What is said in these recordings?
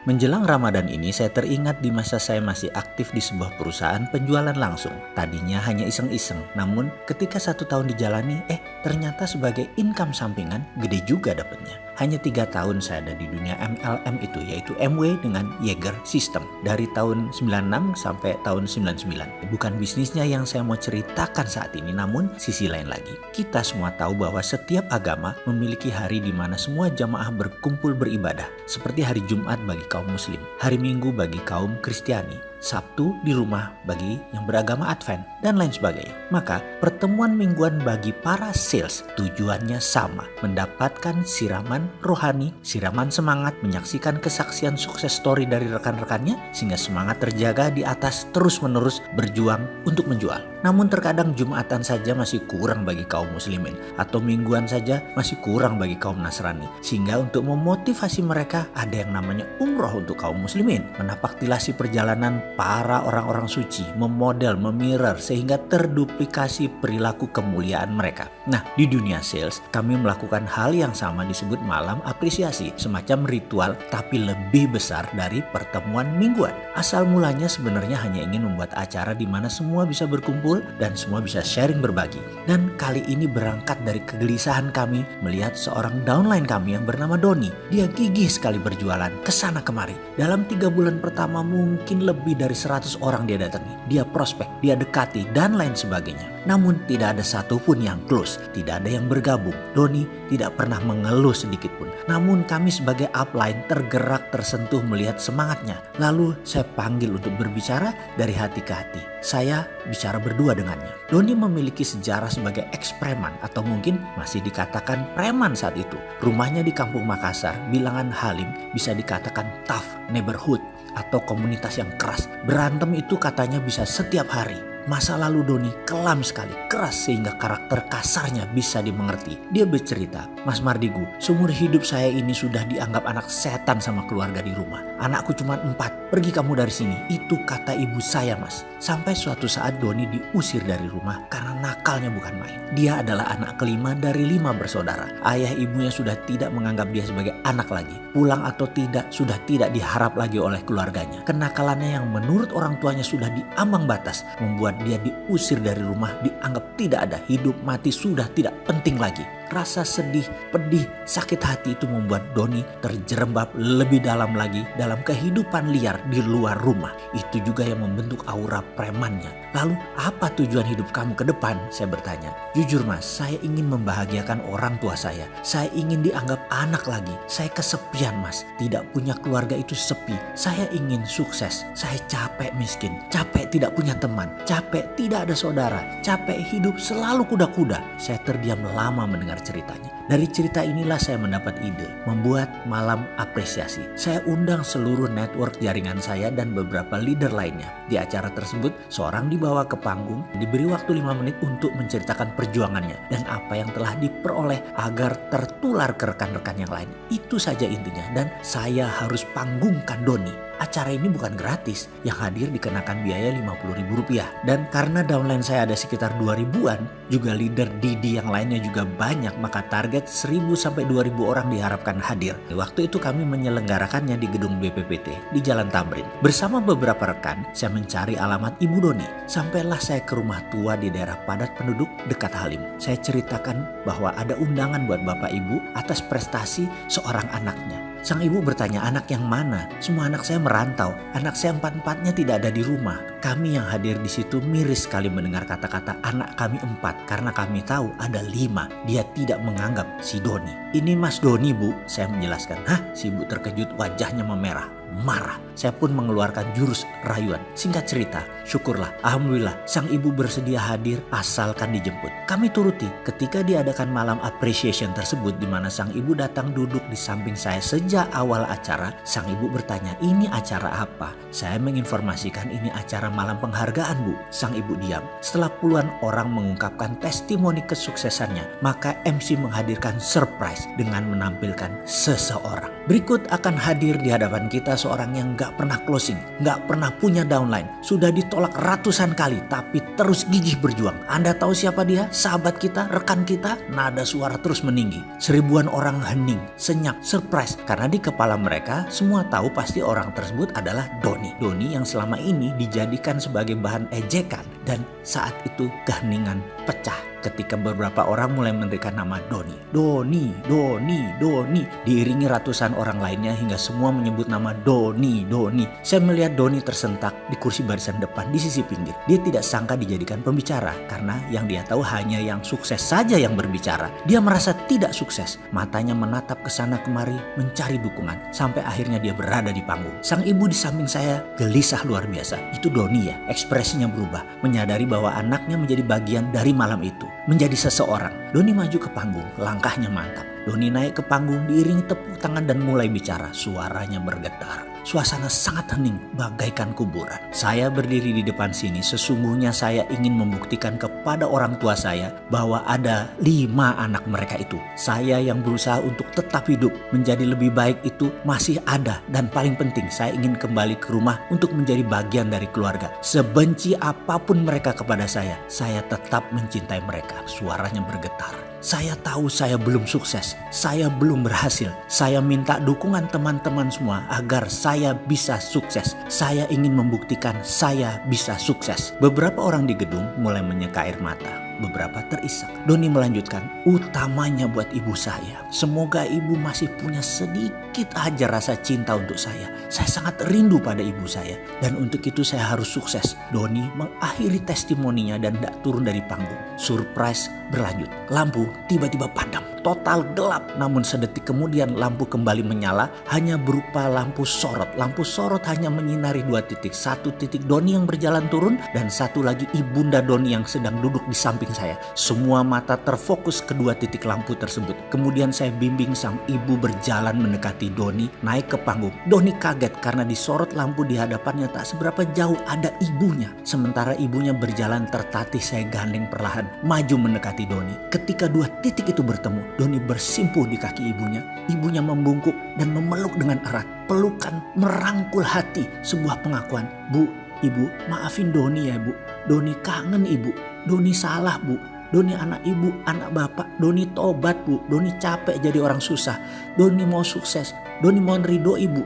Menjelang Ramadan ini saya teringat di masa saya masih aktif di sebuah perusahaan penjualan langsung. Tadinya hanya iseng-iseng, namun ketika 1 tahun dijalani, ternyata sebagai income sampingan gede juga dapatnya. Hanya 3 tahun saya ada di dunia MLM itu, yaitu MW dengan Jaeger System. Dari tahun 96 sampai tahun 99. Bukan bisnisnya yang saya mau ceritakan saat ini, namun sisi lain lagi. Kita semua tahu bahwa setiap agama memiliki hari di mana semua jamaah berkumpul beribadah. Seperti hari Jumat bagi kaum Muslim, hari Minggu bagi kaum Kristiani, Sabtu di rumah bagi yang beragama Advent, dan lain sebagainya. Maka pertemuan mingguan bagi para sales tujuannya sama, mendapatkan siraman rohani, siraman semangat, menyaksikan kesaksian sukses story dari rekan-rekannya sehingga semangat terjaga di atas terus-menerus berjuang untuk menjual. Namun terkadang Jumatan saja masih kurang bagi kaum muslimin atau mingguan saja masih kurang bagi kaum Nasrani, sehingga untuk memotivasi mereka ada yang namanya umroh untuk kaum muslimin, menapaktilasi perjalanan para orang-orang suci, memodel, memirror sehingga terduplikasi perilaku kemuliaan mereka. Nah, di dunia sales kami melakukan hal yang sama disebut malam apresiasi, semacam ritual tapi lebih besar dari pertemuan mingguan. Asal mulanya sebenarnya hanya ingin membuat acara di mana semua bisa berkumpul dan semua bisa sharing berbagi. Dan kali ini berangkat dari kegelisahan kami melihat seorang downline kami yang bernama Doni. Dia gigih sekali berjualan kesana kemari. Dalam 3 bulan pertama mungkin lebih dari 100 orang dia datangi. Dia prospek, dia dekati dan lain sebagainya. Namun tidak ada satupun yang close, tidak ada yang bergabung. Doni tidak pernah mengeluh sedikit pun. Namun kami sebagai upline tergerak, tersentuh melihat semangatnya. Lalu saya panggil untuk berbicara dari hati ke hati. Saya bicara berdua dengannya. Doni memiliki sejarah sebagai ex-preman atau mungkin masih dikatakan preman saat itu. Rumahnya di Kampung Makassar, bilangan Halim, bisa dikatakan tough neighborhood atau komunitas yang keras. Berantem itu katanya bisa setiap hari. Masa lalu Doni kelam sekali, keras sehingga karakter kasarnya bisa dimengerti. Dia bercerita, "Mas Mardigu, seumur hidup saya ini sudah dianggap anak setan sama keluarga di rumah. Anakku cuma 4, pergi kamu dari sini." Itu kata ibu saya, Mas. Sampai suatu saat Doni diusir dari rumah karena nakalnya bukan main. Dia adalah anak kelima dari 5 bersaudara. Ayah ibunya sudah tidak menganggap dia sebagai anak lagi. Pulang atau tidak sudah tidak diharap lagi oleh keluarganya. Kenakalannya yang menurut orang tuanya sudah diambang batas membuat dia diusir dari rumah, dianggap tidak ada, hidup mati sudah tidak penting lagi. Rasa sedih, pedih, sakit hati itu membuat Doni terjerembab lebih dalam lagi dalam kehidupan liar di luar rumah. Itu juga yang membentuk aura premannya. Lalu apa tujuan hidup kamu ke depan? Saya bertanya. Jujur Mas, saya ingin membahagiakan orang tua saya. Saya ingin dianggap anak lagi. Saya kesepian Mas, tidak punya keluarga itu sepi. Saya ingin sukses. Saya capek miskin, capek tidak punya teman, capek tidak ada saudara, capek hidup selalu kuda-kuda. Saya terdiam lama mendengar ceritanya. Dari cerita inilah saya mendapat ide membuat malam apresiasi. Saya undang seluruh network jaringan saya dan beberapa leader lainnya. Di acara tersebut seorang dibawa ke panggung, diberi waktu 5 menit untuk menceritakan perjuangannya dan apa yang telah diperoleh agar tertular ke rekan-rekan yang lain. Itu saja intinya, dan saya harus panggungkan Doni. Acara ini bukan gratis, yang hadir dikenakan biaya Rp50.000. Dan karena downline saya ada sekitar 2000-an, juga leader Didi yang lainnya juga banyak, maka target 1000 sampai 2000 orang diharapkan hadir. Waktu itu kami menyelenggarakannya di gedung BPPT di Jalan Tamrin. Bersama beberapa rekan, saya mencari alamat Ibu Doni. Sampailah saya ke rumah tua di daerah padat penduduk dekat Halim. Saya ceritakan bahwa ada undangan buat Bapak Ibu atas prestasi seorang anaknya. Sang ibu bertanya, anak yang mana? Semua anak saya merantau. Anak saya 4-4-nya tidak ada di rumah. Kami yang hadir di situ miris sekali mendengar kata-kata anak kami 4 karena kami tahu ada 5. Dia tidak menganggap si Doni. Ini Mas Doni Bu, saya menjelaskan. Hah? Si ibu terkejut, wajahnya memerah. Marah. Saya pun mengeluarkan jurus rayuan. Singkat cerita, syukurlah, alhamdulillah sang ibu bersedia hadir asalkan dijemput. Kami turuti. Ketika diadakan malam appreciation tersebut di mana sang ibu datang duduk di samping saya sejak awal acara, sang ibu bertanya, "Ini acara apa?" Saya menginformasikan ini acara malam penghargaan, Bu. Sang ibu diam. Setelah puluhan orang mengungkapkan testimoni kesuksesannya, maka MC menghadirkan surprise dengan menampilkan seseorang. Berikut akan hadir di hadapan kita seorang yang gak pernah closing, gak pernah punya downline, sudah ditolak ratusan kali tapi terus gigih berjuang. Anda tahu siapa dia? Sahabat kita, rekan kita? Nada suara terus meninggi. Seribuan orang hening, senyap, surprise karena di kepala mereka semua tahu pasti orang tersebut adalah Doni. Doni yang selama ini dijadikan sebagai bahan ejekan, dan saat itu keheningan pecah ketika beberapa orang mulai memberikan nama Doni. Doni, Doni, Doni. Diiringi ratusan orang lainnya hingga semua menyebut nama Doni, Doni. Saya melihat Doni tersentak di kursi barisan depan di sisi pinggir. Dia tidak sangka dijadikan pembicara karena yang dia tahu hanya yang sukses saja yang berbicara. Dia merasa tidak sukses. Matanya menatap ke sana kemari mencari dukungan sampai akhirnya dia berada di panggung. Sang ibu di samping saya gelisah luar biasa. Itu Doni ya, ekspresinya berubah, menyadari bahwa anaknya menjadi bagian dari malam itu. Menjadi seseorang. Doni maju ke panggung, langkahnya mantap. Doni naik ke panggung diiringi tepuk tangan dan mulai bicara. Suaranya bergetar. Suasana sangat hening bagaikan kuburan. Saya berdiri di depan sini, sesungguhnya saya ingin membuktikan kepada orang tua saya bahwa ada 5 anak mereka itu. Saya yang berusaha untuk tetap hidup, menjadi lebih baik itu masih ada. Dan paling penting, saya ingin kembali ke rumah untuk menjadi bagian dari keluarga. Sebenci apapun mereka kepada saya tetap mencintai mereka. Suaranya bergetar. Saya tahu saya belum sukses, saya belum berhasil. Saya minta dukungan teman-teman semua agar saya bisa sukses. Saya ingin membuktikan saya bisa sukses. Beberapa orang di gedung mulai menyeka air mata. Beberapa terisak. Doni melanjutkan, utamanya buat ibu saya. Semoga ibu masih punya sedikit aja rasa cinta untuk saya. Saya sangat rindu pada ibu saya. Dan untuk itu saya harus sukses. Doni mengakhiri testimoninya dan tidak turun dari panggung. Surprise berlanjut. Lampu tiba-tiba padam. Total gelap. Namun sedetik kemudian lampu kembali menyala. Hanya berupa lampu sorot. Lampu sorot hanya menyinari 2 titik. 1 titik Doni yang berjalan turun. Dan 1 lagi ibunda Doni yang sedang duduk di samping saya. Semua mata terfokus kedua titik lampu tersebut. Kemudian saya bimbing sang ibu berjalan mendekati Doni naik ke panggung. Doni kaget karena disorot lampu di hadapannya tak seberapa jauh ada ibunya. Sementara ibunya berjalan tertatih, saya gandeng perlahan maju mendekati Doni. Ketika 2 titik itu bertemu, Doni bersimpuh di kaki ibunya. Ibunya membungkuk dan memeluk dengan erat. Pelukan merangkul hati. Sebuah pengakuan, Bu, Ibu, maafin Doni ya Bu. Doni kangen Ibu. Doni salah Bu. Doni anak ibu, anak bapak. Doni tobat Bu. Doni capek jadi orang susah. Doni mau sukses. Doni mohon ridho Ibu.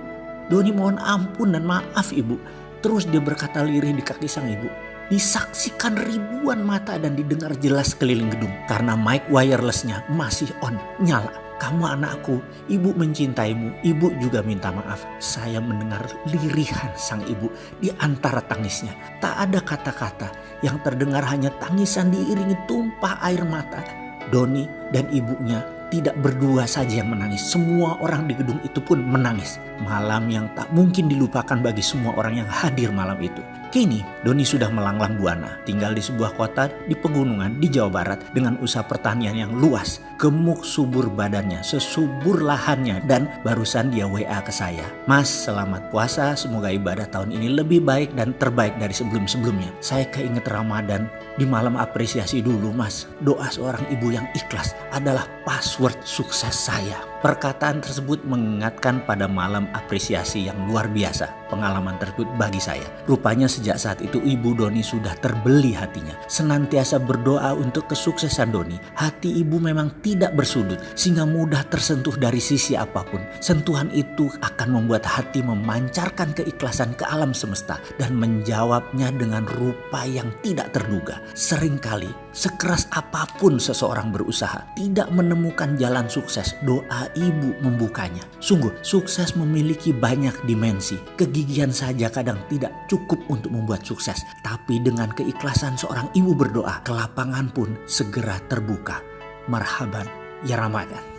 Doni mohon ampun dan maaf Ibu. Terus dia berkata lirih di kaki sang ibu. Disaksikan ribuan mata dan didengar jelas keliling gedung. Karena mic wirelessnya masih on, nyala. Kamu anakku, ibu mencintaimu, ibu juga minta maaf. Saya mendengar lirihan sang ibu di antara tangisnya. Tak ada kata-kata, yang terdengar hanya tangisan diiringi tumpah air mata. Doni dan ibunya tidak berdua saja yang menangis. Semua orang di gedung itu pun menangis. Malam yang tak mungkin dilupakan bagi semua orang yang hadir malam itu. Kini Doni sudah melanglang buana, tinggal di sebuah kota di pegunungan di Jawa Barat dengan usaha pertanian yang luas. Gemuk subur badannya, sesubur lahannya, dan barusan dia WA ke saya. Mas, selamat puasa, semoga ibadah tahun ini lebih baik dan terbaik dari sebelum-sebelumnya. Saya keinget Ramadan, di malam apresiasi dulu mas. Doa seorang ibu yang ikhlas adalah password sukses saya. Perkataan tersebut mengingatkan pada malam apresiasi yang luar biasa. Pengalaman tersebut bagi saya. Rupanya sejak saat itu ibu Doni sudah terbeli hatinya. Senantiasa berdoa untuk kesuksesan Doni. Hati ibu memang tidak bersudut sehingga mudah tersentuh dari sisi apapun. Sentuhan itu akan membuat hati memancarkan keikhlasan ke alam semesta dan menjawabnya dengan rupa yang tidak terduga. Seringkali sekeras apapun seseorang berusaha tidak menemukan jalan sukses, doa ibu membukanya. Sungguh, sukses memiliki banyak dimensi. Kegigihan saja kadang tidak cukup untuk membuat sukses. Tapi dengan keikhlasan seorang ibu berdoa, kelapangan pun segera terbuka. Marhaban ya Ramadan.